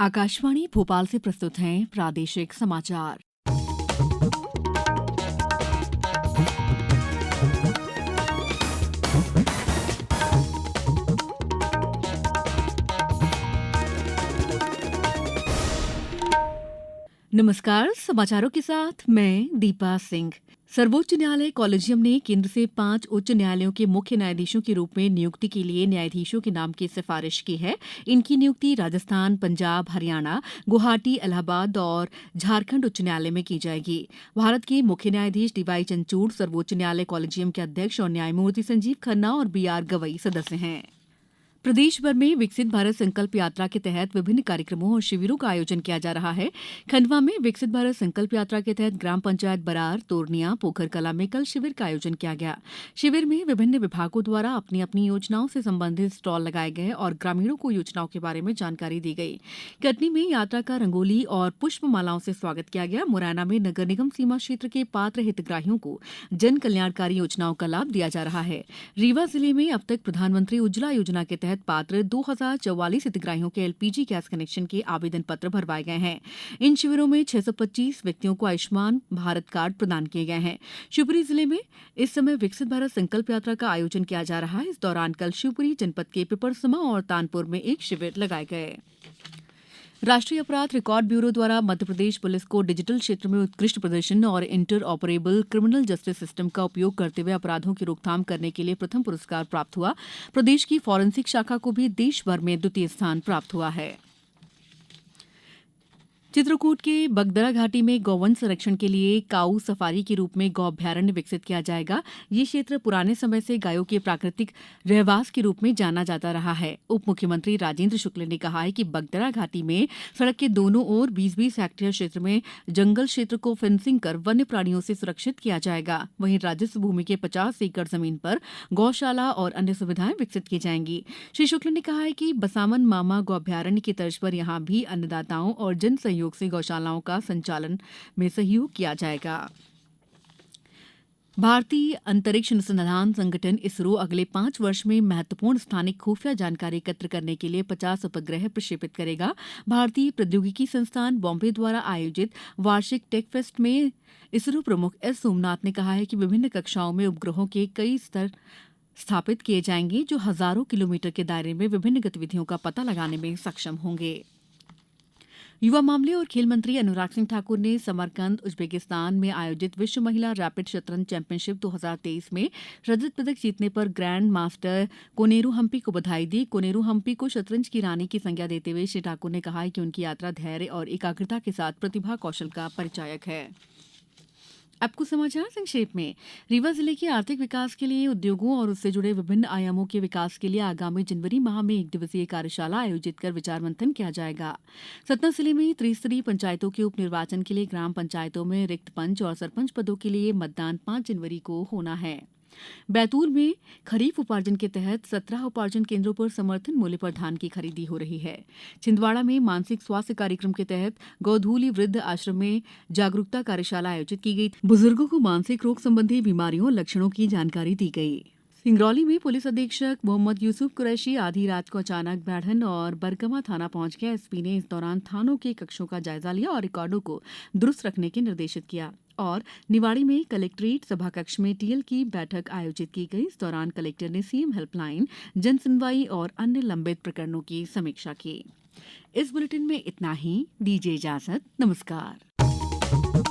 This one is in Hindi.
आकाशवाणी भोपाल से प्रस्तुत हैं प्रादेशिक समाचार। नमस्कार, समाचारों के साथ मैं दीपा सिंह। सर्वोच्च न्यायालय कॉलेजियम ने केंद्र से 5 उच्च न्यायालयों के मुख्य न्यायाधीशों के रूप में नियुक्ति के लिए न्यायाधीशों के नाम की सिफारिश की है। इनकी नियुक्ति राजस्थान, पंजाब, हरियाणा, गुवाहाटी, इलाहाबाद और झारखंड उच्च न्यायालय में की जाएगी। भारत के मुख्य न्यायाधीश डीवाई चंद्रचूड़ सर्वोच्च न्यायालय कॉलेजियम के अध्यक्ष और न्यायमूर्ति संजीव खन्ना और बीआर गवई सदस्य हैं। प्रदेश भर में विकसित भारत संकल्प यात्रा के तहत विभिन्न कार्यक्रमों और शिविरों का आयोजन किया जा रहा है। खंडवा में विकसित भारत संकल्प यात्रा के तहत ग्राम पंचायत बरार, तोरनिया, पोखर कला में कल शिविर का आयोजन किया गया। शिविर में विभिन्न विभागों द्वारा अपनी अपनी योजनाओं से संबंधित स्टॉल लगाए गए और ग्रामीणों को योजनाओं के बारे में जानकारी दी गई। कटनी में यात्रा का रंगोली और पुष्प मालाओं से स्वागत किया गया। मुरैना में नगर निगम सीमा क्षेत्र के पात्र हितग्राहियों को जन कल्याणकारी योजनाओं का लाभ दिया जा रहा है। रीवा जिले में अब तक प्रधानमंत्री उज्ज्वला योजना के तहत पात्र 2044 हितग्राहियों के एलपीजी गैस कनेक्शन के आवेदन पत्र भरवाए गए हैं। इन शिविरों में 625 व्यक्तियों को आयुष्मान भारत कार्ड प्रदान किए गए हैं। शिवपुरी जिले में इस समय विकसित भारत संकल्प यात्रा का आयोजन किया जा रहा है। इस दौरान कल शिवपुरी जनपद के पिपरसमा और तानपुर में एक शिविर लगाए गए। राष्ट्रीय अपराध रिकॉर्ड ब्यूरो द्वारा मध्यप्रदेश पुलिस को डिजिटल क्षेत्र में उत्कृष्ट प्रदर्शन और inter operable criminal justice system का उपयोग करते हुए अपराधों की रोकथाम करने के लिए प्रथम पुरस्कार प्राप्त हुआ। प्रदेश की फॉरेंसिक शाखा को भी देश भर में द्वितीय स्थान प्राप्त हुआ है। चित्रकूट के बगदरा घाटी में गौवंश संरक्षण के लिए काऊ सफारी के रूप में गौ अभ्यारण्य विकसित किया जाएगा। ये क्षेत्र पुराने समय से गायों के प्राकृतिक रहवास के रूप में जाना जाता रहा है। उप मुख्यमंत्री राजेंद्र शुक्ल ने कहा है कि बगदरा घाटी में सड़क के दोनों ओर 20-20 हेक्टेयर क्षेत्र में जंगल क्षेत्र को फेंसिंग कर वन्य प्राणियों से सुरक्षित किया जाएगा। वहीं राजस्व भूमि के 50 एकड़ जमीन पर गौशाला और अन्य सुविधाएं विकसित की जाएंगी। श्री शुक्ल ने कहा है कि बसामन मामा गौ अभ्यारण्य की तर्ज पर यहां भी अन्नदाताओं और जन सहयोग से गौशालाओं का संचालन में सहयोग किया जाएगा। भारतीय अंतरिक्ष अनुसंधान संगठन इसरो अगले 5 वर्ष में महत्वपूर्ण स्थानिक खुफिया जानकारी एकत्र करने के लिए 50 उपग्रह प्रक्षेपित करेगा। भारतीय प्रौद्योगिकी संस्थान बॉम्बे द्वारा आयोजित वार्षिक टेक फेस्ट में इसरो प्रमुख एस सोमनाथ ने कहा है कि विभिन्न कक्षाओं में उपग्रहों के कई स्तर स्थापित किए जाएंगे जो हजारों किलोमीटर के दायरे में विभिन्न गतिविधियों का पता लगाने में सक्षम होंगे। युवा मामले और खेल मंत्री अनुराग सिंह ठाकुर ने समरकंद, उज्बेकिस्तान में आयोजित विश्व महिला रैपिड शतरंज चैंपियनशिप 2023 में रजत पदक जीतने पर ग्रैंड मास्टर कोनेरू हम्पी को बधाई दी। कोनेरू हम्पी को शतरंज की रानी की संज्ञा देते हुए श्री ठाकुर ने कहा कि उनकी यात्रा धैर्य और एकाग्रता के साथ प्रतिभा कौशल का परिचायक है। अब कुछ समाचार संक्षेप में। रीवा जिले के आर्थिक विकास के लिए उद्योगों और उससे जुड़े विभिन्न आयामों के विकास के लिए आगामी जनवरी माह में 1 दिवसीय कार्यशाला आयोजित कर विचार मंथन किया जाएगा। सतना जिले में त्रिस्तरीय पंचायतों के उपनिर्वाचन के लिए ग्राम पंचायतों में रिक्त पंच और सरपंच पदों के लिए मतदान 5 जनवरी को होना है। बैतूल में खरीफ उपार्जन के तहत 17 उपार्जन केंद्रों पर समर्थन मूल्य पर धान की खरीदी हो रही है। छिंदवाड़ा में मानसिक स्वास्थ्य कार्यक्रम के तहत गोधूली वृद्ध आश्रम में जागरूकता कार्यशाला आयोजित की गई। बुजुर्गों को मानसिक रोग संबंधी बीमारियों और लक्षणों की जानकारी दी गई। सिंगरौली में पुलिस अधीक्षक मोहम्मद यूसुफ कुरैशी आधी रात को अचानक बैढ़न और बरगमा थाना पहुंच गया। एसपी ने इस दौरान थानों के कक्षों का जायजा लिया और रिकॉर्डों को दुरुस्त रखने के निर्देशित किया। और निवाड़ी में कलेक्ट्रेट सभा कक्ष में टीएल की बैठक आयोजित की गई। इस दौरान कलेक्टर ने सीएम हेल्पलाइन, जन सुनवाई और अन्य लंबित प्रकरणों की समीक्षा की। इस बुलेटिन में इतना ही। दीजिए इजाजत। नमस्कार।